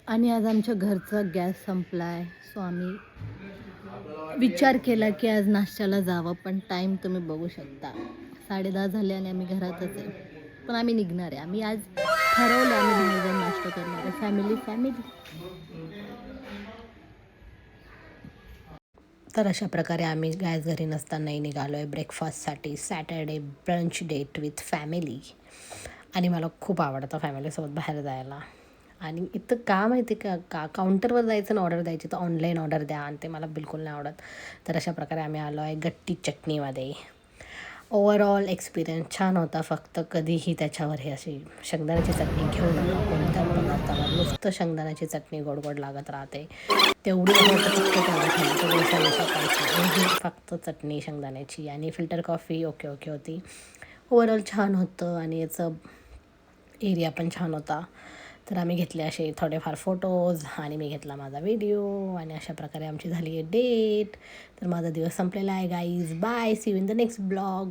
आणि आज आमच्या घरचा गॅस संपला आहे. सो आम्ही विचार केला की आज नाश्त्याला जावं, पण टाईम तुम्ही बघू शकता 10:30 झाले आणि आम्ही घरातच आहे. पण आम्ही निघणार आहे. आम्ही आज ठरवलं आम्ही बाहेर जाऊन नाश्ता करणार आहे. फॅमिली. तर अशा प्रकारे आम्ही गॅस घरी नसतानाही निघालो आहे ब्रेकफास्टसाठी. Saturday brunch date with family. आणि मला खूप आवडतं फॅमिलीसोबत बाहेर जायला. आणि इथं का माहिती आहे का काउंटरवर जायचं आणि ऑर्डर द्यायची, तर ऑनलाईन ऑर्डर द्या, आणि ते मला बिलकुल नाही आवडत. तर अशा प्रकारे आम्ही आलो आहे गट्टी चटणीमध्ये. ओव्हरऑल एक्सपिरियन्स छान होता. फक्त कधीही त्याच्यावर हे अशी शेंगदाण्याची चटणी घेऊ नका कोणत्या पदार्थावर. नुसतं शेंगदाण्याची चटणी गोड गोड लागत राहते. तेवढी आवडतं फक्त तेवढं खायचं, डोसा खायचं. आणि फक्त चटणी शेंगदाण्याची. आणि फिल्टर कॉफी ओके होती. ओव्हरऑल छान होतं आणि याचं एरिया पण छान होता. तर आम्ही घेतले असे थोडेफार फोटोज आणि मी घेतला माझा व्हिडिओ, आणि अशा प्रकारे आमची झाली आहे डेट. तर माझा दिवस संपलेला आहे guys. Bye, see you in the next blog.